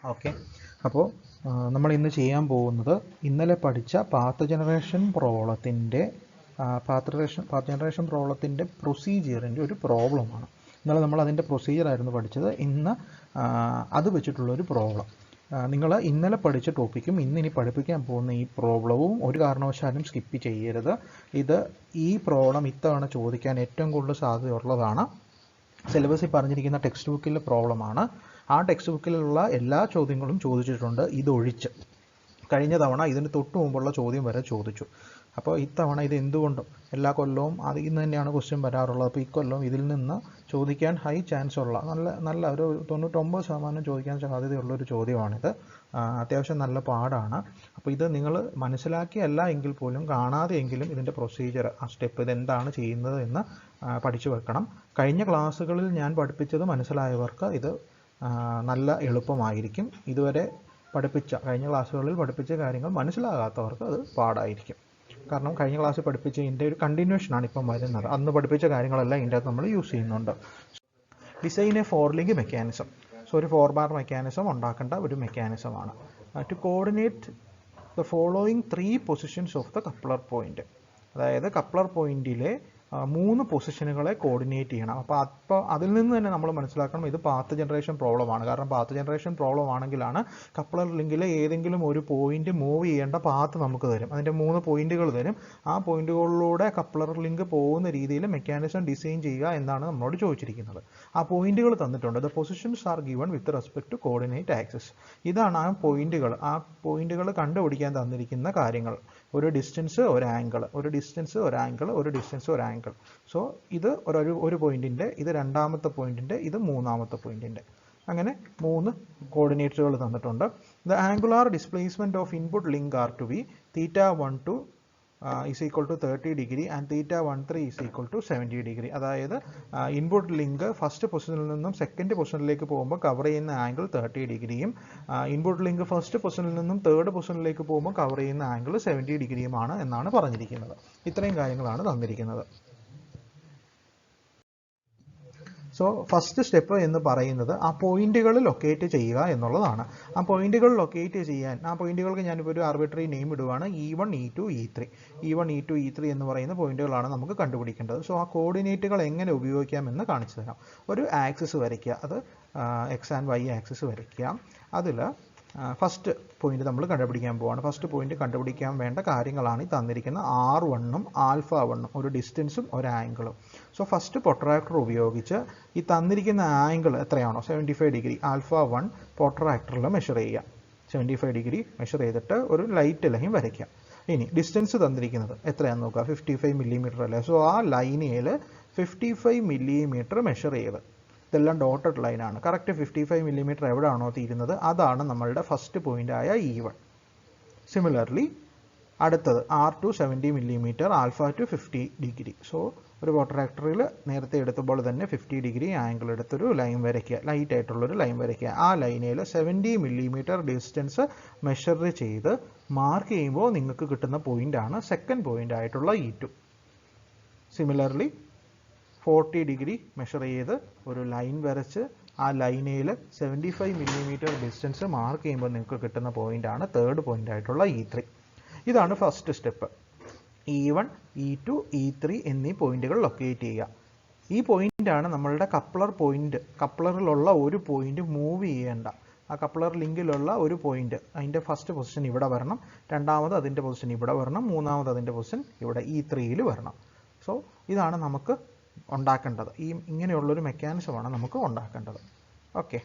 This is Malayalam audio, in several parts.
ഓക്കെ, അപ്പോൾ നമ്മൾ ഇന്ന് ചെയ്യാൻ പോകുന്നത് ഇന്നലെ പഠിച്ച പാത്ത് ജനറേഷൻ പ്രോബ്ലത്തിൻ്റെ പ്രൊസീജിയറിൻ്റെ ഒരു പ്രോബ്ലമാണ്. ഇന്നലെ നമ്മൾ അതിൻ്റെ പ്രൊസീജിയറായിരുന്നു പഠിച്ചത്. ഇന്ന് അത് വെച്ചിട്ടുള്ളൊരു പ്രോബ്ലം. നിങ്ങൾ ഇന്നലെ പഠിച്ച ടോപ്പിക്കും ഇനി പഠിപ്പിക്കാൻ പോകുന്ന ഈ പ്രോബ്ലവും ഒരു കാരണവശാലും സ്കിപ്പ് ചെയ്യരുത്. ഈ പ്രോബ്ലം ഇത്തവണ ചോദിക്കാൻ ഏറ്റവും കൂടുതൽ സാധ്യതയുള്ളതാണ്. സിലബസിൽ പറഞ്ഞിരിക്കുന്ന ടെക്സ്റ്റ് ബുക്കിലെ പ്രോബ്ലമാണ്. ആ ടെക്സ്റ്റ് ബുക്കിലുള്ള എല്ലാ ചോദ്യങ്ങളും ചോദിച്ചിട്ടുണ്ട്, ഇതൊഴിച്ച്. കഴിഞ്ഞ തവണ ഇതിന് തൊട്ട് മുമ്പുള്ള ചോദ്യം വരെ ചോദിച്ചു. അപ്പോൾ ഇത്തവണ ഇത് എന്തുകൊണ്ടും എല്ലാ കൊല്ലവും അതിൽ നിന്ന് തന്നെയാണ് ക്വസ്റ്റ്യൻ വരാറുള്ളത്. അപ്പോൾ ഇക്കൊല്ലം ഇതിൽ നിന്ന് ചോദിക്കാൻ ഹൈ ചാൻസ് ഉള്ള നല്ല ഒരു 99% ചോദിക്കാൻ സാധ്യതയുള്ളൊരു ചോദ്യമാണിത്. അത്യാവശ്യം നല്ല പാടാണ്. അപ്പോൾ ഇത് നിങ്ങൾ മനസ്സിലാക്കിയല്ല എങ്കിൽ പോലും കാണാതെയെങ്കിലും ഇതിൻ്റെ പ്രൊസീജിയർ, ആ സ്റ്റെപ്പ്, ഇതെന്താണ് ചെയ്യുന്നത് എന്ന് പഠിച്ചു വെക്കണം. കഴിഞ്ഞ ക്ലാസ്സുകളിൽ ഞാൻ പഠിപ്പിച്ചത് മനസ്സിലായവർക്ക് ഇത് നല്ല എളുപ്പമായിരിക്കും. ഇതുവരെ കഴിഞ്ഞ ക്ലാസ്സുകളിൽ പഠിപ്പിച്ച കാര്യങ്ങൾ മനസ്സിലാകാത്തവർക്ക് അത് പാടായിരിക്കും. കാരണം കഴിഞ്ഞ ക്ലാസ്സിൽ പഠിപ്പിച്ചതിൻ്റെ ഒരു കണ്ടിന്യൂഷനാണ് ഇപ്പം വരുന്നത്. അന്ന് പഠിപ്പിച്ച കാര്യങ്ങളെല്ലാം ഇതിൻ്റെ അകത്ത് നമ്മൾ യൂസ് ചെയ്യുന്നുണ്ട്. Design a four link mechanism. So ഒരു 4 ബാർ മെക്കാനിസം ഉണ്ടാക്കേണ്ട ഒരു മെക്കാനിസമാണ്. To coordinate the following 3 positions of the coupler point. അതായത് കപ്ലർ പോയിന്റിലെ 3 പൊസിഷനുകളെ കോർഡിനേറ്റ് ചെയ്യണം. അപ്പോൾ അതിൽ നിന്ന് തന്നെ നമ്മൾ മനസ്സിലാക്കണം ഇത് പാത്ത് ജനറേഷൻ പ്രോബ്ലമാണ്. കാരണം പാത്ത് ജനറേഷൻ പ്രോബ്ലം ആണെങ്കിലാണ് കപ്ലർ ലിങ്കിലെ ഏതെങ്കിലും ഒരു പോയിന്റ് മൂവ് ചെയ്യേണ്ട പാത്ത് നമുക്ക് തരും. അതിൻ്റെ 3 പോയിന്റുകൾ തരും. ആ പോയിന്റുകളിലൂടെ കപ്ലർ ലിങ്ക് പോകുന്ന രീതിയിൽ മെക്കാനിസം ഡിസൈൻ ചെയ്യുക എന്നാണ് നമ്മളോട് ചോദിച്ചിരിക്കുന്നത്. ആ പോയിന്റുകൾ തന്നിട്ടുണ്ട്. The positions are given with respect to coordinate axis. ഇതാണ് ആ പോയിന്റുകൾ കണ്ടുപിടിക്കാൻ തന്നിരിക്കുന്ന കാര്യങ്ങൾ. ഒരു ഡിസ്റ്റൻസ്, ഒരു ആംഗിൾ, ഒരു ഡിസ്റ്റൻസ്, ഒരു ആംഗിൾ, ഒരു ഡിസ്റ്റൻസ്, ഒരു ആംഗിൾ. സോ ഇത് ഒരു പോയിന്റിൻ്റെ, ഇത് രണ്ടാമത്തെ പോയിന്റിൻ്റെ, ഇത് മൂന്നാമത്തെ പോയിന്റിൻ്റെ, അങ്ങനെ 3 കോർഡിനേറ്റ്സുകൾ തന്നിട്ടുണ്ട്. The angular displacement of input link are to be θ12 is equal to 30 degree and θ13 is equal to 70 degree. അതായത് ഇൻപുട്ട് ലിങ്ക് ഫസ്റ്റ് പൊസിഷനിൽ നിന്നും സെക്കൻഡ് പൊസിഷനിലേക്ക് പോകുമ്പോൾ കവർ ചെയ്യുന്ന ആംഗിൾ 30 ഡിഗ്രിയും ഇൻപുട്ട് ലിങ്ക് ഫസ്റ്റ് പൊസിഷനിൽ നിന്നും തേർഡ് പൊസിഷനിലേക്ക് പോകുമ്പോൾ കവർ ചെയ്യുന്ന ആംഗിൾ 70 ഡിഗ്രിയുമാണ് എന്നാണ് പറഞ്ഞിരിക്കുന്നത്. ഇത്രയും കാര്യങ്ങളാണ് തന്നിരിക്കുന്നത്. സോ ഫസ്റ്റ് സ്റ്റെപ്പ് എന്ന് പറയുന്നത് ആ പോയിന്റുകൾ ലൊക്കേറ്റ് ചെയ്യുക എന്നുള്ളതാണ്. ആ പോയിന്റുകൾ ലൊക്കേറ്റ് ചെയ്യാൻ ആ പോയിന്റുകൾക്ക് ഞാനിപ്പോൾ ഒരു arbitrary name ഇടുവാണ്. E1, E2, E3. E1, E2, E3 എന്ന് പറയുന്ന പോയിന്റുകളാണ് നമുക്ക് കണ്ടുപിടിക്കേണ്ടത്. സോ ആ കോർഡിനേറ്റുകൾ എങ്ങനെ ഉപയോഗിക്കാമെന്ന് കാണിച്ചു തരാം. ഒരു ആക്സിസ് വരയ്ക്കുക, അത് എക്സ് ആൻഡ് വൈ ആക്സിസ് വരയ്ക്കുക. അതിൽ ഫസ്റ്റ് പോയിന്റ് നമ്മൾ കണ്ടുപിടിക്കാൻ പോവാണ്. ഫസ്റ്റ് പോയിന്റ് കണ്ടുപിടിക്കാൻ വേണ്ട കാര്യങ്ങളാണ് ഈ തന്നിരിക്കുന്ന R1ഉം α1ഉം, ഒരു ഡിസ്റ്റൻസും ഒരു ആംഗിളും. സോ ഫസ്റ്റ് പ്രൊട്രാക്ടർ ഉപയോഗിച്ച് ഈ തന്നിരിക്കുന്ന ആംഗിൾ എത്രയാണോ 75 ഡിഗ്രി α1 പ്രൊട്രാക്ടറിൽ മെഷർ ചെയ്യുക. 75 ഡിഗ്രി മെഷർ ചെയ്തിട്ട് ഒരു ലൈറ്റ് ലൈൻ വരയ്ക്കുക. ഇനി ഡിസ്റ്റൻസ് തന്നിരിക്കുന്നത് എത്രയാണെന്ന് നോക്കുക, 55 മില്ലിമീറ്റർ അല്ലേ. സോ ആ ലൈനിൽ 55 മില്ലിമീറ്റർ മെഷർ ചെയ്ത്, ഇതെല്ലാം ഡോട്ടഡ് ലൈനാണ്. കറക്റ്റ് 55 മില്ലിമീറ്റർ എവിടെയാണോ തീരുന്നത് അതാണ് നമ്മളുടെ ഫസ്റ്റ് പോയിൻ്റായ E1. സിമിലർലി അടുത്തത് R2 70 മില്ലിമീറ്റർ, α2 50 ഡിഗ്രി. സോ ഒരു പ്രൊട്രാക്ടറിൽ നേരത്തെ എടുത്തപ്പോൾ തന്നെ 50 ഡിഗ്രി ആംഗിൾ എടുത്തൊരു ലൈൻ വരയ്ക്കുക, ലൈറ്റ് ആയിട്ടുള്ളൊരു ലൈൻ വരയ്ക്കുക. ആ ലൈനിൽ 70 മില്ലിമീറ്റർ ഡിസ്റ്റൻസ് മെഷർ ചെയ്ത് മാർക്ക് ചെയ്യുമ്പോൾ നിങ്ങൾക്ക് കിട്ടുന്ന പോയിൻ്റാണ് സെക്കൻഡ് പോയിൻ്റ് ആയിട്ടുള്ള E2. സിമിലർലി 40 ഡിഗ്രി മെഷർ ചെയ്ത് ഒരു ലൈൻ വരച്ച് ആ ലൈനയിൽ 75 മില്ലിമീറ്റർ ഡിസ്റ്റൻസ് മാർക്ക് ചെയ്യുമ്പോൾ നിങ്ങൾക്ക് കിട്ടുന്ന പോയിൻ്റാണ് തേർഡ് പോയിൻ്റ് ആയിട്ടുള്ള E3. ഇതാണ് first step. E1, E2, E3 എന്നീ പോയിന്റുകൾ ലൊക്കേറ്റ് ചെയ്യുക. ഈ പോയിൻ്റാണ് നമ്മളുടെ കപ്ലർ പോയിന്റ്. കപ്ലറിലുള്ള ഒരു പോയിന്റ് മൂവ് ചെയ്യേണ്ട, ആ കപ്ലർ ലിങ്കിലുള്ള ഒരു പോയിന്റ്, അതിൻ്റെ ഫസ്റ്റ് പൊസിഷൻ ഇവിടെ വരണം, രണ്ടാമത് അതിൻ്റെ പൊസിഷൻ ഇവിടെ വരണം, മൂന്നാമത് അതിൻ്റെ പൊസിഷൻ ഇവിടെ E3യിൽ വരണം. സോ ഇതാണ് നമുക്ക് ഉണ്ടാക്കേണ്ടത്. ഇങ്ങനെയുള്ളൊരു മെക്കാനിസമാണ് നമുക്ക് ഉണ്ടാക്കേണ്ടത്. ഓക്കെ,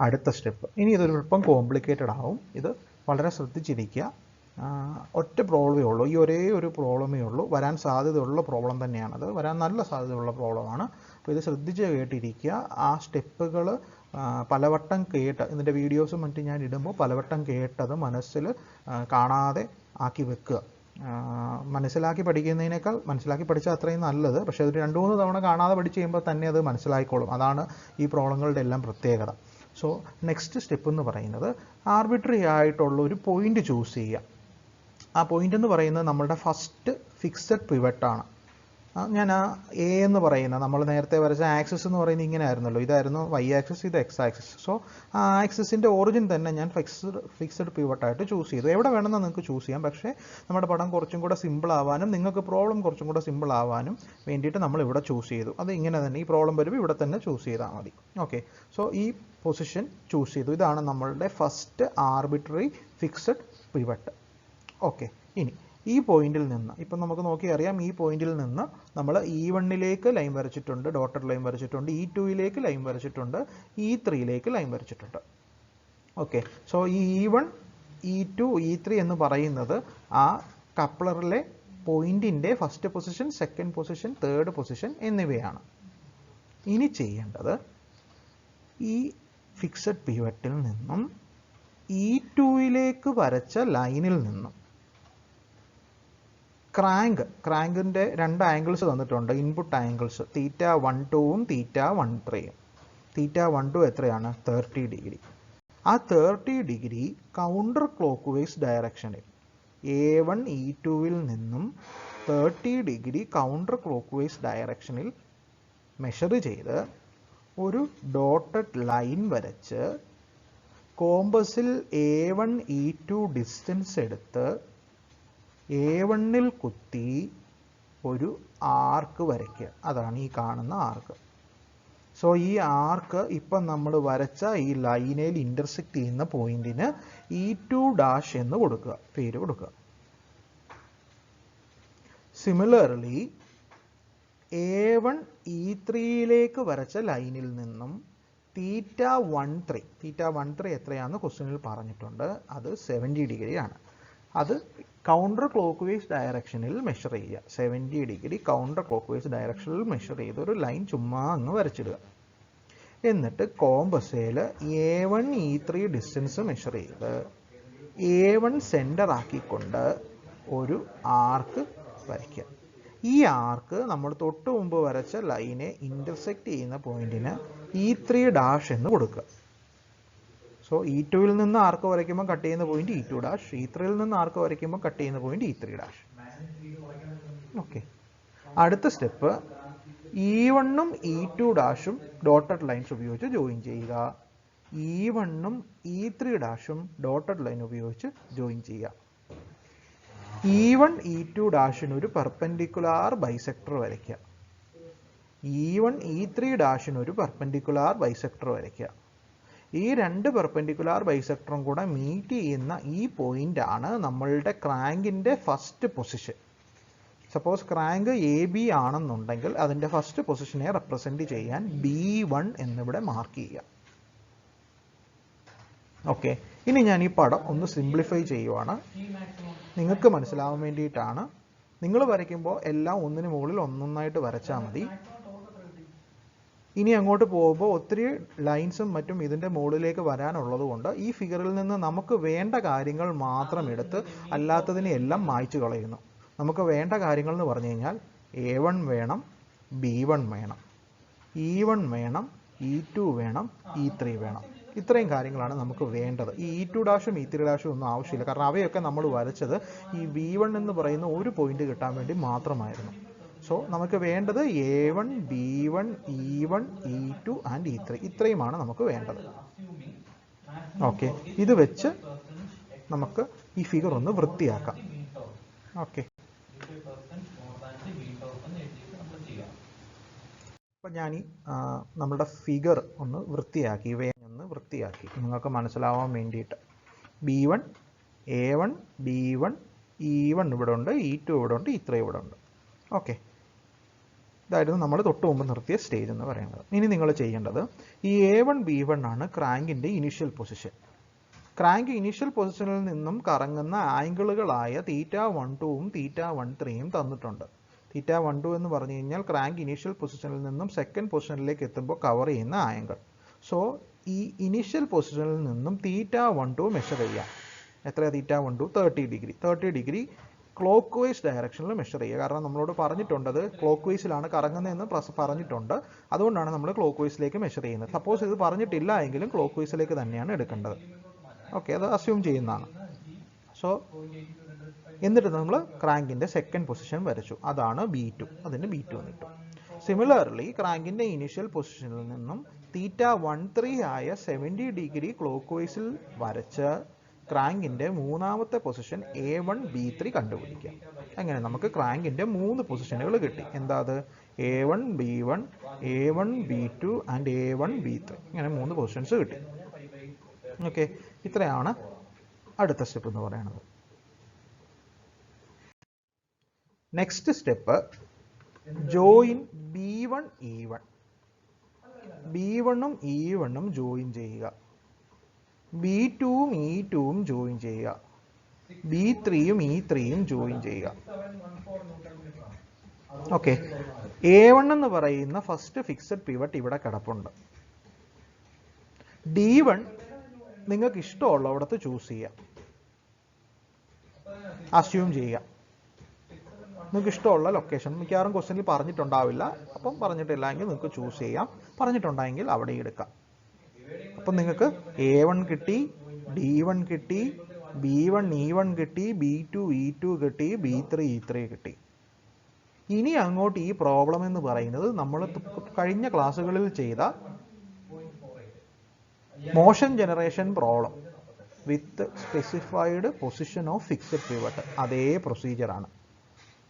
അടുത്ത സ്റ്റെപ്പ്. ഇനി ഇതൊരു അല്പം കോംപ്ലിക്കേറ്റഡ് ആവും. ഇത് വളരെ ശ്രദ്ധിച്ചിരിക്കുക. ഒറ്റ പ്രോബ്ലമേ ഉള്ളൂ, ഈ ഒരേ ഒരു പ്രോബ്ലമേ ഉള്ളൂ. വരാൻ സാധ്യതയുള്ള പ്രോബ്ലം തന്നെയാണത്, വരാൻ നല്ല സാധ്യതയുള്ള പ്രോബ്ലമാണ്. അപ്പോൾ ഇത് ശ്രദ്ധിച്ച് കേട്ടിരിക്കുക. ആ സ്റ്റെപ്പുകൾ പലവട്ടം കേട്ട്, ഇതിൻ്റെ വീഡിയോസും മറ്റും ഞാൻ ഇടുമ്പോൾ പലവട്ടം കേട്ടത് മനസ്സിൽ കാണാതെ ആക്കി വെക്കുക. മനസ്സിലാക്കി പഠിക്കുന്നതിനേക്കാൾ മനസ്സിലാക്കി പഠിച്ചാൽ അത്രയും നല്ലത്. പക്ഷേ ഒരു 2-3 തവണ കാണാതെ പഠിച്ച് കഴിയുമ്പോൾ തന്നെ അത് മനസ്സിലായിക്കോളും. അതാണ് ഈ പ്രോബ്ലങ്ങളുടെ എല്ലാം പ്രത്യേകത. സോ നെക്സ്റ്റ് സ്റ്റെപ്പ് എന്ന് പറയുന്നത് ആർബിട്രറി ആയിട്ടുള്ള ഒരു പോയിന്റ് ചൂസ് ചെയ്യുക. ആ പോയിന്റ് എന്ന് പറയുന്നത് നമ്മളുടെ ഫസ്റ്റ് ഫിക്സഡ് പിവറ്റാണ്. ഞാൻ ആ എ എന്ന് പറയുന്ന നമ്മൾ നേരത്തെ വരച്ച ആക്സിസ് എന്ന് പറയുന്നത് ഇങ്ങനെ ആയിരുന്നല്ലോ, ഇതായിരുന്നു വൈ ആക്സിസ്, ഇത് എക്സ് ആക്സിസ്. സോ ആ ആക്സിസിൻ്റെ ഒറിജിൻ തന്നെ ഞാൻ ഫിക്സഡ് പിവട്ടായിട്ട് ചൂസ് ചെയ്തു. എവിടെ വേണമെന്ന് നിങ്ങൾക്ക് ചൂസ് ചെയ്യാം, പക്ഷേ നമ്മുടെ പടം കുറച്ചും കൂടെ സിമ്പിൾ ആവാനും നിങ്ങൾക്ക് പ്രോബ്ലം കുറച്ചും കൂടെ സിമ്പിൾ ആവാനും വേണ്ടിയിട്ട് നമ്മൾ ഇവിടെ ചൂസ് ചെയ്തു. അത് ഇങ്ങനെ തന്നെ, ഈ പ്രോബ്ലം വരുമ്പോൾ ഇവിടെ തന്നെ ചൂസ് ചെയ്താൽ മതി. ഓക്കെ, സോ ഈ പൊസിഷൻ ചൂസ് ചെയ്തു. ഇതാണ് നമ്മളുടെ first arbitrary fixed pivot. Okay, ഇനി ഈ പോയിന്റിൽ നിന്ന് ഇപ്പം നമുക്ക് നോക്കി അറിയാം, ഈ പോയിന്റിൽ നിന്ന് നമ്മൾ E1ലേക്ക് ലൈൻ വരച്ചിട്ടുണ്ട്, ഡോട്ടഡ് ലൈൻ വരച്ചിട്ടുണ്ട്, E2ലേക്ക് ലൈൻ വരച്ചിട്ടുണ്ട്, E3ലേക്ക് ലൈൻ വരച്ചിട്ടുണ്ട്. ഓക്കെ, സോ ഈ E1, E2, E3 എന്ന് പറയുന്നത് ആ കപ്ലറിലെ പോയിന്റിൻ്റെ first position, second position, third position എന്നിവയാണ്. ഇനി ചെയ്യേണ്ടത് ഈ ഫിക്സഡ് പിവറ്റിൽ നിന്നും E2ലേക്ക് വരച്ച ലൈനിൽ നിന്നും ക്രാങ്കിൻ്റെ രണ്ട് ആംഗിൾസ് തന്നിട്ടുണ്ട്, ഇൻപുട്ട് ആംഗിൾസ് θ12ഉം θ13ഉം. θ12 എത്രയാണ്? 30 ഡിഗ്രി. ആ 30 ഡിഗ്രി കൗണ്ടർ ക്ലോക്ക് വൈസ് ഡയറക്ഷനിൽ A1 E2വിൽ നിന്നും 30 ഡിഗ്രി കൗണ്ടർ ക്ലോക്ക് വൈസ് ഡയറക്ഷനിൽ മെഷർ ചെയ്ത് ഒരു ഡോട്ടഡ് ലൈൻ വരച്ച് കോമ്പസിൽ A1 E2 ഡിസ്റ്റൻസ് എടുത്ത് A1ൽ കുത്തി ഒരു ആർക്ക് വരയ്ക്കുക. അതാണ് ഈ കാണുന്ന ആർക്ക്. സോ ഈ ആർക്ക് ഇപ്പം നമ്മൾ വരച്ച ഈ ലൈനിൽ ഇൻ്റർസെക്റ്റ് ചെയ്യുന്ന പോയിന്റിന് E2' എന്ന് കൊടുക്കുക, പേര് കൊടുക്കുക. സിമിലർലി A1 E3യിലേക്ക് വരച്ച ലൈനിൽ നിന്നും θ13 എത്രയാണെന്ന് ക്വസ്റ്റ്യനിൽ പറഞ്ഞിട്ടുണ്ട്, അത് 70 ഡിഗ്രിയാണ്. അത് കൗണ്ടർ ക്ലോക്ക് വൈസ് ഡയറക്ഷനിൽ മെഷർ ചെയ്യുക. 70 ഡിഗ്രി കൗണ്ടർ ക്ലോക്ക് വൈസ് ഡയറക്ഷനിൽ മെഷർ ചെയ്ത് ഒരു ലൈൻ ചുമ്മാ അങ്ങ് വരച്ചിടുക. എന്നിട്ട് കോമ്പസിൽ A1 E3 ഡിസ്റ്റൻസ് മെഷർ ചെയ്ത് A1 സെൻറ്റർ ആക്കിക്കൊണ്ട് ഒരു ആർക്ക് വരയ്ക്കുക. ഈ ആർക്ക് നമ്മൾ തൊട്ട് മുമ്പ് വരച്ച ലൈനെ ഇൻ്റർസെക്റ്റ് ചെയ്യുന്ന പോയിന്റിന് E3' എന്ന് കൊടുക്കുക. സോ E2വിൽ നിന്ന് ആർക്ക് വരയ്ക്കുമ്പോൾ കട്ട് ചെയ്യുന്ന പോയിന്റ് E2', E3യിൽ നിന്ന് ആർക്ക് വരയ്ക്കുമ്പോൾ കട്ട് ചെയ്യുന്ന പോയിന്റ് E3'. ഓക്കെ, അടുത്ത സ്റ്റെപ്പ് E1ഉം E2'ഉം ഡോട്ടഡ് ലൈൻസ് ഉപയോഗിച്ച് ജോയിൻ ചെയ്യുക. E1ഉം E3'ഉം ഡോട്ടഡ് ലൈൻ ഉപയോഗിച്ച് ജോയിൻ ചെയ്യുക. E1 E2' ഒരു പെർപെൻഡിക്കുലാർ ബൈസെക്ടർ വരയ്ക്കുക. E1 E3' ഒരു പെർപെൻഡിക്കുലാർ ബൈസെക്ടർ വരയ്ക്കുക. ഈ രണ്ട് പെർപെൻഡിക്കുലാർ ബൈസെക്ടറും കൂടെ മീറ്റ് ചെയ്യുന്ന ഈ പോയിന്റ് ആണ് നമ്മളുടെ ക്രാങ്കിൻ്റെ first position. Suppose crank AB ആണെന്നുണ്ടെങ്കിൽ അതിൻ്റെ ഫസ്റ്റ് പൊസിഷനെ റെപ്രസെൻറ്റ് ചെയ്യാൻ B1 എന്നിവിടെ മാർക്ക് ചെയ്യുക. ഓക്കെ, ഇനി ഞാൻ ഈ പടം ഒന്ന് സിംപ്ലിഫൈ ചെയ്യുവാണ്, നിങ്ങൾക്ക് മനസ്സിലാവാൻ വേണ്ടിയിട്ടാണ്. നിങ്ങൾ വരയ്ക്കുമ്പോൾ എല്ലാം ഒന്നിന് മുകളിൽ ഒന്നൊന്നായിട്ട് വരച്ചാൽ മതി. ഇനി അങ്ങോട്ട് പോകുമ്പോൾ ഒത്തിരി ലൈൻസും മറ്റും ഇതിൻ്റെ മുകളിലേക്ക് വരാനുള്ളത് കൊണ്ട് ഈ ഫിഗറിൽ നിന്ന് നമുക്ക് വേണ്ട കാര്യങ്ങൾ മാത്രം എടുത്ത് അല്ലാത്തതിനെ എല്ലാം മായ്ച്ചു കളയുന്നു. നമുക്ക് വേണ്ട കാര്യങ്ങൾ എന്ന് പറഞ്ഞു കഴിഞ്ഞാൽ A1 വേണം, B1 വേണം, E1 വേണം, E2 വേണം, E3 വേണം. ഇത്രയും കാര്യങ്ങളാണ് നമുക്ക് വേണ്ടത്. ഈ E2'ഉം E3'ഉം ഒന്നും ആവശ്യമില്ല, കാരണം അവയൊക്കെ നമ്മൾ വരച്ചത് ഈ B1 എന്ന് പറയുന്ന ഒരു പോയിന്റ് കിട്ടാൻ വേണ്ടി മാത്രമായിരുന്നു. സോ നമുക്ക് വേണ്ടത് A1, B1, E1, E2 and E3, ഇത്രയുമാണ് നമുക്ക് വേണ്ടത്. ഓക്കെ, ഇത് വെച്ച് നമുക്ക് ഈ ഫിഗർ ഒന്ന് വൃത്തിയാക്കാം. ഓക്കെ, അപ്പം ഞാൻ നമ്മുടെ ഫിഗർ ഒന്ന് വൃത്തിയാക്കി, ഇവയൊന്ന് വൃത്തിയാക്കി നിങ്ങൾക്ക് മനസ്സിലാവാൻ വേണ്ടിയിട്ട്. B1, A1, B1, E1 ഇവിടെ ഉണ്ട്, E2 ഇവിടെ ഉണ്ട്, E3 ഇവിടെ ഉണ്ട്. ഓക്കെ, ഇതായിരുന്നു നമ്മൾ തൊട്ട് മുമ്പ് നിർത്തിയ സ്റ്റേജ് എന്ന് പറയുന്നത്. ഇനി നിങ്ങൾ ചെയ്യേണ്ടത് ഈ A1, B1 ആണ് ക്രാങ്കിൻ്റെ ഇനീഷ്യൽ പൊസിഷൻ. ക്രാങ്ക് ഇനീഷ്യൽ പൊസിഷനിൽ നിന്നും കറങ്ങുന്ന ആംഗിളുകളായ θ12ഉം θ13ഉം തന്നിട്ടുണ്ട്. θ12 എന്ന് പറഞ്ഞു കഴിഞ്ഞാൽ ക്രാങ്ക് ഇനീഷ്യൽ പൊസിഷനിൽ നിന്നും സെക്കൻഡ് പൊസിഷനിലേക്ക് എത്തുമ്പോൾ കവർ ചെയ്യുന്ന ആംഗിൾ. സോ ഈ ഇനീഷ്യൽ പൊസിഷനിൽ നിന്നും θ12 മെഷർ ചെയ്യാം. എത്രയാണ് θ12? 30 ഡിഗ്രി. 30 ഡിഗ്രി ക്ലോക്ക് വൈസ് ഡയറക്ഷനിൽ മെഷർ ചെയ്യുക. കാരണം നമ്മളോട് പറഞ്ഞിട്ടുണ്ടത് ക്ലോക്ക് വൈസിലാണ് കറങ്ങുന്നതെന്ന് പറഞ്ഞിട്ടുണ്ട്. അതുകൊണ്ടാണ് നമ്മൾ ക്ലോക്ക് വൈസിലേക്ക് മെഷർ ചെയ്യുന്നത്. സപ്പോസ് ഇത് പറഞ്ഞിട്ടില്ല എങ്കിലും ക്ലോക്ക് വൈസിലേക്ക് തന്നെയാണ് എടുക്കേണ്ടത്. ഓക്കെ, അത് അസ്യൂം ചെയ്യുന്നതാണ്. സോ എന്നിട്ട് നമ്മൾ ക്രാങ്കിൻ്റെ സെക്കൻഡ് പൊസിഷൻ വരച്ചു, അതാണ് B2, അതിന് B2 എന്ന് കിട്ടും. സിമിലർലി ക്രാങ്കിൻ്റെ ഇനീഷ്യൽ പൊസിഷനിൽ നിന്നും θ13 ആയ 70 ഡിഗ്രി ക്ലോക്ക് വൈസിൽ വരച്ച് ക്രാങ്കിൻ്റെ മൂന്നാമത്തെ പൊസിഷൻ A1 B3 കണ്ടുപിടിക്കാം. അങ്ങനെ നമുക്ക് ക്രാങ്കിൻ്റെ 3 പൊസിഷനുകൾ കിട്ടി. എന്താ അത്? A1 B1, A1 B2 and A1 B3, ഇങ്ങനെ 3 പൊസിഷൻസ് കിട്ടി. ഓക്കെ, ഇത്രയാണ് അടുത്ത സ്റ്റെപ്പ് എന്ന് പറയുന്നത്. Next step join B1 E1. B1ഉം E1ഉം ജോയിൻ ചെയ്യുക, B2ഉം E2ഉം ജോയിൻ ചെയ്യുക, B3യും E3യും ജോയിൻ ചെയ്യുക. ഓക്കെ, A1 എന്ന് പറയുന്ന ഫസ്റ്റ് ഫിക്സഡ് പിവറ്റ് ഇവിടെ കിടപ്പുണ്ട്. D1 നിങ്ങൾക്ക് ഇഷ്ടമുള്ളവിടത്ത് ചൂസ് ചെയ്യാം, അസ്യൂം ചെയ്യാം. നിങ്ങൾക്ക് ഇഷ്ടമുള്ള ലൊക്കേഷൻ, മിക്കവാറും ക്വസ്റ്റ്യനിൽ പറഞ്ഞിട്ടുണ്ടാവില്ല, അപ്പം പറഞ്ഞിട്ടില്ലെങ്കിൽ നിങ്ങൾക്ക് ചൂസ് ചെയ്യാം, പറഞ്ഞിട്ടുണ്ടെങ്കിൽ അവിടെ എടുക്കാം. അപ്പം നിങ്ങൾക്ക് A1 കിട്ടി, D1 കിട്ടി, B1 E1 കിട്ടി, B2 E2 കിട്ടി, B3 E3 കിട്ടി. ഇനി അങ്ങോട്ട് ഈ പ്രോബ്ലം എന്ന് പറയുന്നത് നമ്മൾ കഴിഞ്ഞ ക്ലാസ്സുകളിൽ ചെയ്ത motion generation problem with specified position of fixed pivot, അതേ പ്രൊസീജിയറാണ്.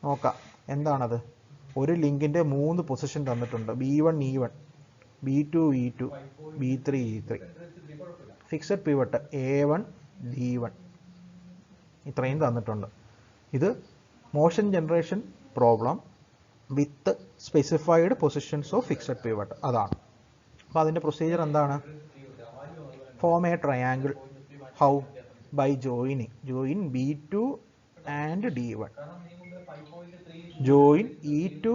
നോക്കാം എന്താണത്. ഒരു ലിങ്കിൻ്റെ 3 പൊസിഷൻ തന്നിട്ടുണ്ട്, B1 E1, B2 E2, B3 E3. Fixed pivot A1 D1, ഇത്രയും തന്നിട്ടുണ്ട്. ഇത് motion generation problem with specified positions of fixed pivot, അതാണ്. അപ്പോൾ അതിൻ്റെ പ്രൊസീജിയർ എന്താണ്? Form a triangle. How? By joining. Join B2 and D1, join E2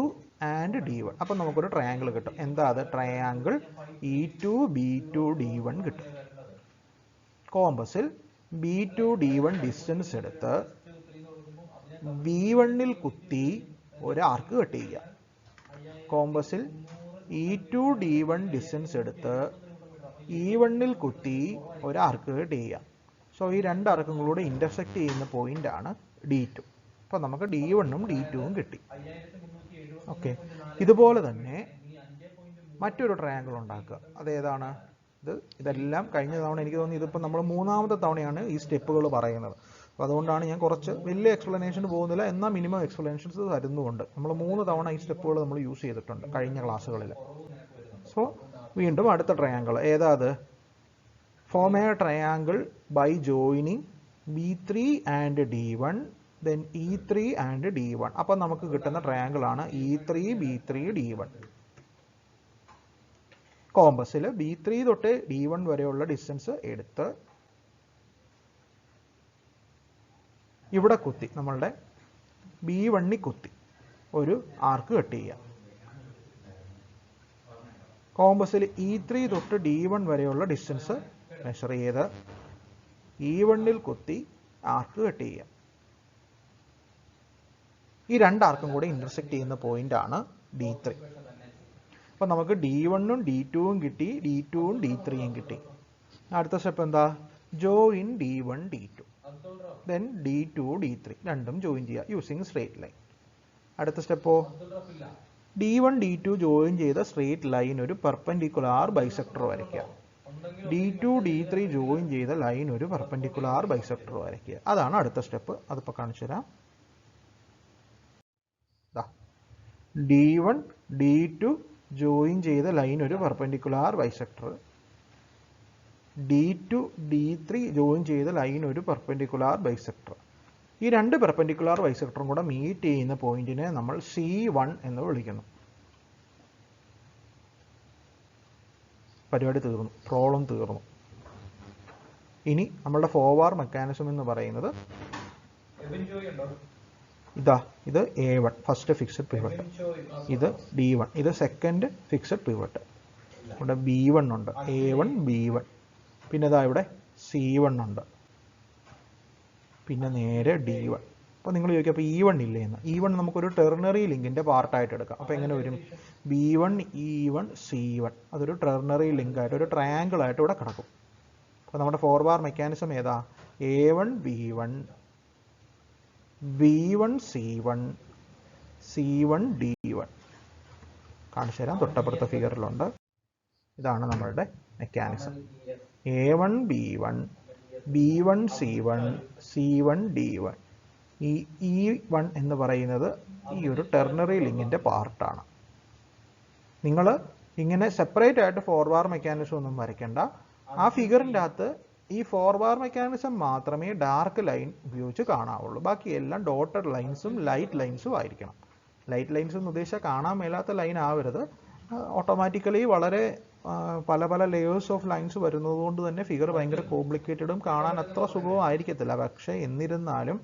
and D1. അപ്പം നമുക്കൊരു ട്രയാങ്കിൾ കിട്ടും. എന്താ അത്? ട്രയാങ്കിൾ E2 B2 D1 കിട്ടും. കോമ്പസിൽ B2 D1 ഡിസ്റ്റൻസ് എടുത്ത് B1ൽ കുത്തി ഒരു ആർക്ക് കട്ട് ചെയ്യുക. കോമ്പസിൽ E2 D1 ഡിസ്റ്റൻസ് എടുത്ത് E1ൽ കുത്തി ഒരു ആർക്ക് കട്ട് ചെയ്യുക. സോ ഈ 2 ആർക്കുകളൂടെ ഇന്റർസെക്ട് ചെയ്യുന്ന പോയിന്റ് ആണ് D2. അപ്പോൾ നമുക്ക് D1ഉം D2ഉം കിട്ടി. ഓക്കെ, ഇതുപോലെ തന്നെ മറ്റൊരു ട്രയാങ്കിൾ ഉണ്ടാക്കുക. അതേതാണ്? ഇതെല്ലാം കഴിഞ്ഞ തവണ എനിക്ക് തോന്നി ഇതിപ്പോൾ നമ്മൾ 3ാമത്തെ തവണയാണ് ഈ സ്റ്റെപ്പുകൾ പറയുന്നത്. അപ്പോൾ അതുകൊണ്ടാണ് ഞാൻ കുറച്ച് വലിയ എക്സ്പ്ലനേഷൻ പോകുന്നില്ല, എന്നാൽ മിനിമം എക്സ്പ്ലനേഷൻസ് തരുന്നുമുണ്ട്. നമ്മൾ 3 തവണ ഈ സ്റ്റെപ്പുകൾ നമ്മൾ യൂസ് ചെയ്തിട്ടുണ്ട് കഴിഞ്ഞ ക്ലാസ്സുകളിൽ. സോ വീണ്ടും അടുത്ത ട്രയാങ്കിൾ ഏതാ? അത് form a triangle by joining B3 and D1, then E3 and D1. അപ്പം നമുക്ക് കിട്ടുന്ന ട്രയാങ്കിൾ ആണ് E3 B3 D1. കോമ്പസിൽ B3 തൊട്ട് D1 വരെയുള്ള ഡിസ്റ്റൻസ് എടുത്ത് ഇവിടെ കുത്തി, നമ്മളുടെ B1ൽ കുത്തി ഒരു ആർക്ക് കട്ട് ചെയ്യുക. കോമ്പസിൽ E3 തൊട്ട് D1 വരെയുള്ള ഡിസ്റ്റൻസ് മെഷർ ചെയ്ത് E1ൽ കുത്തി ആർക്ക് കട്ട് ചെയ്യുക. ഈ 2 ആർക്കും കൂടെ ഇന്റർസെക്ട് ചെയ്യുന്ന പോയിന്റ് ആണ് D3. അപ്പം നമുക്ക് D1ഉം D2ഉം കിട്ടി, D2ഉം D3യും കിട്ടി. അടുത്ത സ്റ്റെപ്പ് എന്താ? Join D1 D2, then D2 D3, രണ്ടും ജോയിൻ ചെയ്യുക യൂസിങ് സ്ട്രേറ്റ് ലൈൻ. അടുത്ത സ്റ്റെപ്പോ? D1 D2 ജോയിൻ ചെയ്ത സ്ട്രേറ്റ് ലൈൻ ഒരു പെർപെൻഡിക്കുലാർ ബൈസെക്ടർ വരയ്ക്കുക. D2 D3 ജോയിൻ ചെയ്ത ലൈൻ ഒരു പെർപെൻഡിക്കുലാർ ബൈസെക്ടർ വരയ്ക്കുക. അതാണ് അടുത്ത സ്റ്റെപ്പ്. അതിപ്പോൾ കാണിച്ചു തരാം. D1 D2 ജോയിൻ ചെയ്ത ലൈൻ ഒരു perpendicular bisector, D2 D3 join ചെയ്ത ലൈൻ ഒരു പെർപെൻഡിക്കുലാർ ബൈസെക്ടർ. ഈ 2 പെർപെൻഡിക്കുലാർ ബൈസെക്ടറും കൂടെ മീറ്റ് ചെയ്യുന്ന പോയിന്റിനെ നമ്മൾ C1 എന്ന് വിളിക്കുന്നു. പരിപാടി തീർന്നു, പ്രോബ്ലം തീർന്നു. ഇനി നമ്മളുടെ ഫോർവേഡ് മെക്കാനിസം എന്ന് പറയുന്നത് ഇതാ. ഇത് A1 ഫസ്റ്റ് ഫിക്സഡ് പിവറ്റ്, ഇത് D1, ഇത് സെക്കൻഡ് ഫിക്സഡ് പിവറ്റ്. ഇവിടെ B1 ഉണ്ട്, A1 B1, പിന്നെ ഇതാ ഇവിടെ C1 ഉണ്ട്, പിന്നെ നേരെ D1. അപ്പോൾ നിങ്ങൾ ചോദിക്കും അപ്പോൾ E1 ഇല്ലേ എന്ന്. E1 നമുക്കൊരു ടെർണറി ലിങ്കിൻ്റെ പാർട്ടായിട്ട് എടുക്കാം. അപ്പോൾ എങ്ങനെ വരും? B1 E1 C1, അതൊരു ടെർണറി ലിങ്കായിട്ട് ഒരു ട്രയാങ്കിൾ ആയിട്ട് ഇവിടെ കിടക്കും. അപ്പോൾ നമ്മുടെ ഫോർവേഡ് മെക്കാനിസം ഏതാ? A1 B1, B1 C1 C1 D1 കാണിച്ചു തരാം. തൊട്ടപ്പുറത്തെ ഫിഗറിലുണ്ട്. ഇതാണ് നമ്മളുടെ mechanism. A1 B1 B1 C1 C1 D1. ഈ E1 എന്ന് പറയുന്നത് ഈ ഒരു ടെർണറി ലിങ്കിൻ്റെ പാർട്ടാണ്. നിങ്ങൾ ഇങ്ങനെ സെപ്പറേറ്റ് ആയിട്ട് ഫോർവാർ മെക്കാനിസം ഒന്നും വരയ്ക്കേണ്ട. ആ ഫിഗറിൻ്റെ അകത്ത് ഈ ഫോർവാർ മെക്കാനിസം മാത്രമേ ഡാർക്ക് ലൈൻ ഉപയോഗിച്ച് കാണാവുള്ളൂ. ബാക്കിയെല്ലാം ഡോട്ടഡ് ലൈൻസും ലൈറ്റ് ലൈൻസും ആയിരിക്കണം. ലൈറ്റ് ലൈൻസ് എന്ന് ഉദ്ദേശിച്ചാൽ കാണാൻ മേലാത്ത ലൈൻ ആവരുത്. ഓട്ടോമാറ്റിക്കലി വളരെ പല പല ലെയേഴ്സ് ഓഫ് ലൈൻസ് വരുന്നത് കൊണ്ട് തന്നെ ഫിഗർ ഭയങ്കര കോംപ്ലിക്കേറ്റഡും കാണാൻ അത്ര സുഖവും ആയിരിക്കത്തില്ല. പക്ഷേ എന്നിരുന്നാലും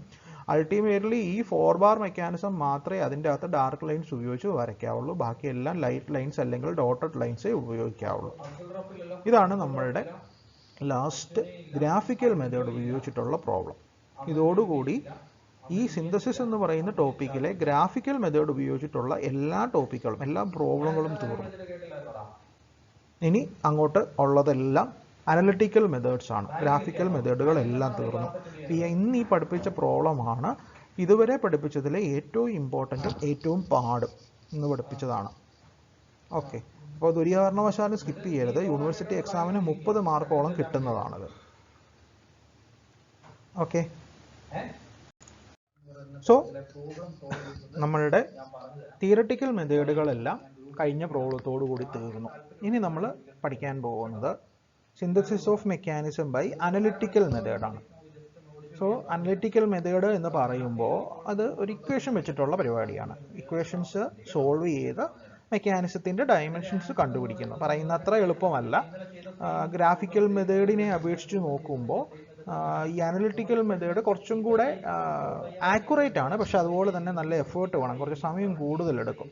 അൾട്ടിമേറ്റ്ലി ഈ ഫോർവാർ മെക്കാനിസം മാത്രമേ അതിൻ്റെ അകത്ത് ഡാർക്ക് ലൈൻസ് ഉപയോഗിച്ച് വരയ്ക്കാവുള്ളൂ. ബാക്കിയെല്ലാം ലൈറ്റ് ലൈൻസ് അല്ലെങ്കിൽ ഡോട്ടഡ് ലൈൻസേ ഉപയോഗിക്കാവുള്ളൂ. ഇതാണ് നമ്മളുടെ ലാസ്റ്റ് ഗ്രാഫിക്കൽ മെത്തേഡ് ഉപയോഗിച്ചിട്ടുള്ള പ്രോബ്ലം. ഇതോടുകൂടി ഈ സിന്തസിസ് എന്ന് പറയുന്ന ടോപ്പിക്കിലെ ഗ്രാഫിക്കൽ മെത്തേഡ് ഉപയോഗിച്ചിട്ടുള്ള എല്ലാ ടോപ്പിക്കുകളും എല്ലാ പ്രോബ്ലങ്ങളും തീർന്നു. ഇനി അങ്ങോട്ട് ഉള്ളതെല്ലാം അനലിറ്റിക്കൽ മെത്തേഡ്സ് ആണ്. ഗ്രാഫിക്കൽ മെത്തേഡുകളെല്ലാം തീർന്നു. ഇന്ന് ഈ പഠിപ്പിച്ച പ്രോബ്ലമാണ് ഇതുവരെ പഠിപ്പിച്ചതിലെ ഏറ്റവും ഇമ്പോർട്ടൻറ്റും ഏറ്റവും പാടും ഇന്ന് പഠിപ്പിച്ചതാണ്. ഓക്കെ, അപ്പോൾ ഒരു കാരണവശാലും സ്കിപ്പ് ചെയ്യരുത്. യൂണിവേഴ്സിറ്റി എക്സാമിന് 30 മാർക്കോളം കിട്ടുന്നതാണത്. ഓക്കെ, സോ നമ്മളുടെ തിയററ്റിക്കൽ മെത്തേഡുകളെല്ലാം കഴിഞ്ഞ പ്രോബ്ലത്തോടു കൂടി തീർന്നു. ഇനി നമ്മൾ പഠിക്കാൻ പോകുന്നത് synthesis of mechanism by analytical മെത്തേഡാണ്. സോ അനലിറ്റിക്കൽ മെത്തേഡ് എന്ന് പറയുമ്പോൾ അത് ഒരു ഇക്വേഷൻ വെച്ചിട്ടുള്ള പരിപാടിയാണ്. ഇക്വേഷൻസ് സോൾവ് ചെയ്ത് മെക്കാനിസത്തിൻ്റെ ഡയമെൻഷൻസ് കണ്ടുപിടിക്കുന്നു. പറയുന്ന അത്ര എളുപ്പമല്ല. ഗ്രാഫിക്കൽ മെത്തേഡിനെ അപേക്ഷിച്ച് നോക്കുമ്പോൾ ഈ അനലിറ്റിക്കൽ മെത്തേഡ് കുറച്ചും കൂടെ ആക്യുറേറ്റ് ആണ്. പക്ഷെ അതുപോലെ തന്നെ നല്ല എഫേർട്ട് വേണം, കുറച്ച് സമയം കൂടുതലെടുക്കും.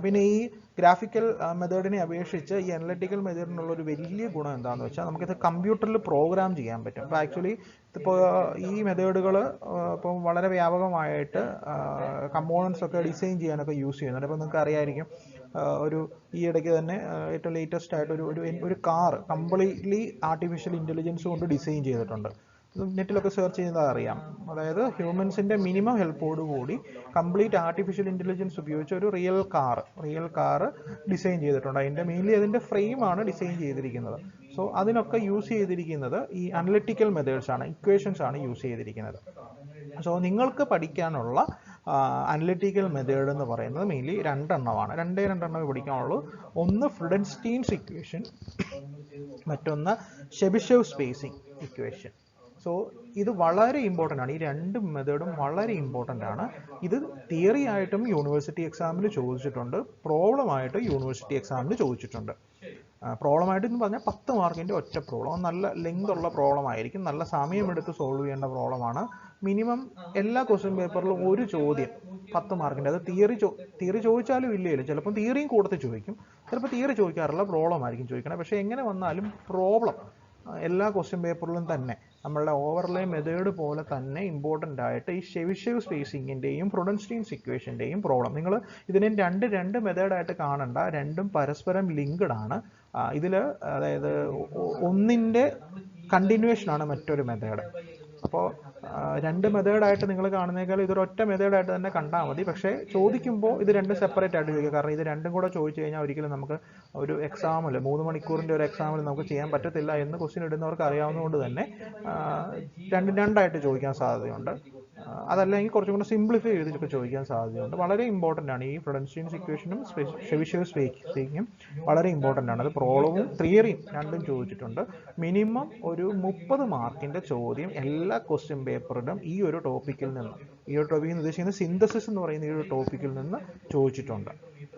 പിന്നെ ഈ ഗ്രാഫിക്കൽ മെത്തേഡിനെ അപേക്ഷിച്ച് ഈ അനലിറ്റിക്കൽ മെത്തേഡിനുള്ളൊരു വലിയ ഗുണം എന്താണെന്ന് വെച്ചാൽ നമുക്കിത് കമ്പ്യൂട്ടറിൽ പ്രോഗ്രാം ചെയ്യാൻ പറ്റും. അപ്പോൾ ആക്ച്വലി ഇപ്പോൾ ഈ മെത്തേഡുകൾ ഇപ്പോൾ വളരെ വ്യാപകമായിട്ട് കമ്പോണൻസ് ഒക്കെ ഡിസൈൻ ചെയ്യാനൊക്കെ യൂസ് ചെയ്യുന്നുണ്ട്. അപ്പോൾ നിങ്ങൾക്ക് അറിയാമായിരിക്കും, ഒരു ഈ ഇടയ്ക്ക് തന്നെ ഏറ്റവും ലേറ്റസ്റ്റ് ആയിട്ട് ഒരു കാർ കംപ്ലീറ്റ്ലി ആർട്ടിഫിഷ്യൽ ഇൻ്റലിജൻസ് കൊണ്ട് ഡിസൈൻ ചെയ്തിട്ടുണ്ട്. നെറ്റിലൊക്കെ സെർച്ച് ചെയ്താൽ അറിയാം. അതായത് ഹ്യൂമൻസിൻ്റെ മിനിമം ഹെൽപ്പോടുകൂടി കംപ്ലീറ്റ് ആർട്ടിഫിഷ്യൽ ഇൻ്റലിജൻസ് ഉപയോഗിച്ച് ഒരു റിയൽ കാർ ഡിസൈൻ ചെയ്തിട്ടുണ്ട്. അതിൻ്റെ ഫ്രെയിമാണ് ഡിസൈൻ ചെയ്തിരിക്കുന്നത്. സോ അതിനൊക്കെ യൂസ് ചെയ്തിരിക്കുന്നത് ഈ അനലിറ്റിക്കൽ മെത്തേഡ്സ് ആണ്, ഇക്വേഷൻസ് ആണ് യൂസ് ചെയ്തിരിക്കുന്നത്. സോ നിങ്ങൾക്ക് പഠിക്കാനുള്ള അനലിറ്റിക്കൽ മെത്തേഡ് എന്ന് പറയുന്നത് മെയിൻലി രണ്ടെണ്ണമേ പഠിക്കാനുള്ളൂ. ഒന്ന് ഫ്രീഡൻസ്റ്റീൻസ് ഇക്വേഷൻ, മറ്റൊന്ന് ചെബിഷെവ് സ്പേസിംഗ് ഇക്വേഷൻ. സോ ഇത് വളരെ ഇമ്പോർട്ടൻ്റ് ആണ്. ഈ രണ്ട് മെത്തേഡും വളരെ ഇമ്പോർട്ടൻ്റ് ആണ്. ഇത് തിയറി ആയിട്ടും യൂണിവേഴ്സിറ്റി എക്സാമിൽ ചോദിച്ചിട്ടുണ്ട്, പ്രോബ്ലമായിട്ട് യൂണിവേഴ്സിറ്റി എക്സാമിൽ ചോദിച്ചിട്ടുണ്ട്. പ്രോബ്ലമായിട്ട് എന്ന് പറഞ്ഞാൽ 10 മാർക്കിൻ്റെ ഒറ്റ പ്രോബ്ലം, നല്ല ലെങ്ത് ഉള്ള പ്രോബ്ലം ആയിരിക്കും, നല്ല സമയമെടുത്ത് സോൾവ് ചെയ്യേണ്ട പ്രോബ്ലമാണ്. മിനിമം എല്ലാ ക്വസ്റ്റ്യൻ പേപ്പറിലും ഒരു ചോദ്യം 10 മാർക്കിൻ്റെ. അത് തിയറി ചോദിച്ചാലും ഇല്ലല്ലോ, ചിലപ്പോൾ തിയറിയും കൂടുതൽ ചോദിക്കും, ചിലപ്പോൾ തിയറി ചോദിക്കാറില്ല, പ്രോബ്ലം ആയിരിക്കും ചോദിക്കണം. പക്ഷേ എങ്ങനെ വന്നാലും പ്രോബ്ലം എല്ലാ ക്വസ്റ്റ്യൻ പേപ്പറിലും തന്നെ നമ്മളുടെ ഓവർലേ മെത്തേഡ് പോലെ തന്നെ ഇമ്പോർട്ടൻ്റ് ആയിട്ട് ഈ ചെബിഷെവ് സ്പേസിങ്ങിൻ്റെയും ഫ്രീഡൻസ്റ്റീൻസ് ഇക്വേഷൻ്റെയും പ്രോബ്ലം. നിങ്ങൾ ഇതിനെ രണ്ട് മെത്തേഡായിട്ട് കാണണ്ട, രണ്ടും പരസ്പരം ലിങ്ക്ഡ് ആണ്. ഇതിൽ അതായത് ഒന്നിൻ്റെ കണ്ടിന്യൂവേഷനാണ് മറ്റൊരു മെത്തേഡ്. അപ്പോൾ രണ്ട് മെത്തേഡായിട്ട് നിങ്ങൾ കാണുന്നേക്കാൾ ഇതൊരൊറ്റ മെത്തേഡായിട്ട് തന്നെ കണ്ടാൽ മതി. പക്ഷേ ചോദിക്കുമ്പോൾ ഇത് രണ്ടും സെപ്പറേറ്റ് ആയിട്ട് ചോദിക്കുക. കാരണം ഇത് രണ്ടും കൂടെ ചോദിച്ചു കഴിഞ്ഞാൽ ഒരിക്കലും നമുക്ക് ഒരു എക്സാമിൽ 3 മണിക്കൂറിൻ്റെ ഒരു എക്സാമിൽ നമുക്ക് ചെയ്യാൻ പറ്റത്തില്ല എന്ന് ക്വസ്റ്റ്യൻ ഇടുന്നവർക്ക് അറിയാവുന്നതുകൊണ്ട് തന്നെ രണ്ടായിട്ട് ചോദിക്കാൻ സാധ്യതയുണ്ട്. അതല്ലെങ്കിൽ കുറച്ചും കൂടെ സിംപ്ലിഫൈ ചെയ്തിട്ടൊക്കെ ചോദിക്കാൻ സാധ്യതയുണ്ട്. വളരെ ഇമ്പോർട്ടൻ്റ് ആണ് ഈ ഫ്രീഡൻസ്റ്റീൻസ് ഇക്വേഷനും ചെബിഷെവ് സ്പേസിങ്ങും വളരെ ഇമ്പോർട്ടൻ്റ് ആണ്. അത് പ്രോബ്ലവും തിയറിയും രണ്ടും ചോദിച്ചിട്ടുണ്ട്. മിനിമം ഒരു 30 മാർക്കിൻ്റെ ചോദ്യം എല്ലാ ക്വസ്റ്റ്യൻ പേപ്പറിലും ഈ ഒരു ടോപ്പിക്കിൽ നിന്ന് ഉദ്ദേശിക്കുന്നത് സിന്തസിസ് എന്ന് പറയുന്ന ഈ ഒരു ടോപ്പിക്കിൽ നിന്ന് ചോദിച്ചിട്ടുണ്ട്.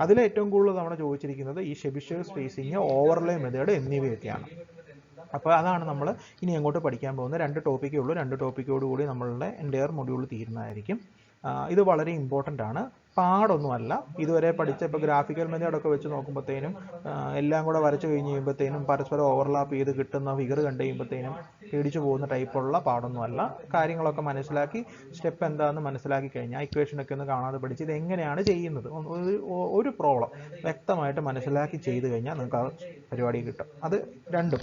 അതിൽ ഏറ്റവും കൂടുതൽ തവണ ചോദിച്ചിരിക്കുന്നത് ഈ ചെബിഷെവ് സ്പേസിങ്, ഓവർലേ മെത്തേഡ് എന്നിവയൊക്കെയാണ്. അപ്പോൾ അതാണ് നമ്മൾ ഇനി അങ്ങോട്ട് പഠിക്കാൻ പോകുന്ന 2 ടോപ്പിക്കേ ഉള്ളൂ. 2 ടോപ്പിക്കോടുകൂടി നമ്മളുടെ എൻ്റയർ മൊഡ്യൂൾ തീരുന്നതായിരിക്കും. ഇത് വളരെ ഇമ്പോർട്ടൻ്റ് ആണ്. പാടൊന്നുമല്ല. ഇതുവരെ പഠിച്ച ഇപ്പോൾ ഗ്രാഫിക്കൽ മെത്തേഡൊക്കെ വെച്ച് നോക്കുമ്പോഴത്തേനും എല്ലാം കൂടെ വരച്ച് കഴിഞ്ഞ് കഴിയുമ്പോഴത്തേനും പരസ്പരം ഓവർലാപ്പ് ചെയ്ത് കിട്ടുന്ന ഫിഗർ കണ്ടു കഴിയുമ്പോഴത്തേനും പേടിച്ചു പോകുന്ന ടൈപ്പുള്ള പാടൊന്നുമല്ല. കാര്യങ്ങളൊക്കെ മനസ്സിലാക്കി സ്റ്റെപ്പ് എന്താണെന്ന് മനസ്സിലാക്കി കഴിഞ്ഞാൽ ഇക്വേഷനൊക്കെ ഒന്ന് കാണാതെ പഠിച്ച് ഇത് എങ്ങനെയാണ് ചെയ്യുന്നത് ഒരു പ്രോബ്ലം വ്യക്തമായിട്ട് മനസ്സിലാക്കി ചെയ്ത് കഴിഞ്ഞാൽ നിങ്ങൾക്ക് ആ പരിപാടി കിട്ടും. അത് രണ്ടും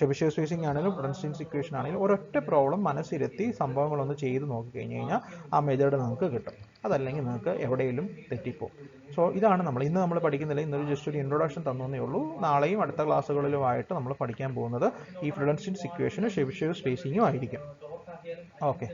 ഷെബിഷേവ് സ്പേസിംഗ് ആണെങ്കിലും ബ്രൺസ്റ്റീൻസ് ഇക്വേഷൻ ആണെങ്കിലും ഒരൊറ്റ പ്രോബ്ലം മനസ്സിരുത്തി സംഭവങ്ങളൊന്ന് ചെയ്ത് നോക്കി കഴിഞ്ഞ് കഴിഞ്ഞാൽ ആ മെത്തേഡ് നിങ്ങൾക്ക് കിട്ടും. അതല്ലെങ്കിൽ നിങ്ങൾക്ക് എവിടെയെങ്കിലും തെറ്റിപ്പോകും. സോ ഇതാണ് ഇന്ന് നമ്മൾ പഠിക്കുന്നില്ല, ഇന്നൊരു ജസ്റ്റ് ഒരു ഇൻട്രൊഡക്ഷൻ തന്നേ ഉള്ളൂ. നാളെയും അടുത്ത ക്ലാസ്സുകളിലുമായിട്ട് നമ്മൾ പഠിക്കാൻ പോകുന്നത് ഈ ബ്രൺസ്റ്റീൻസ് ഇക്വേഷനും ഷെബിഷേവ് സ്പേസിങ്ങും ആയിരിക്കും. ഓക്കെ.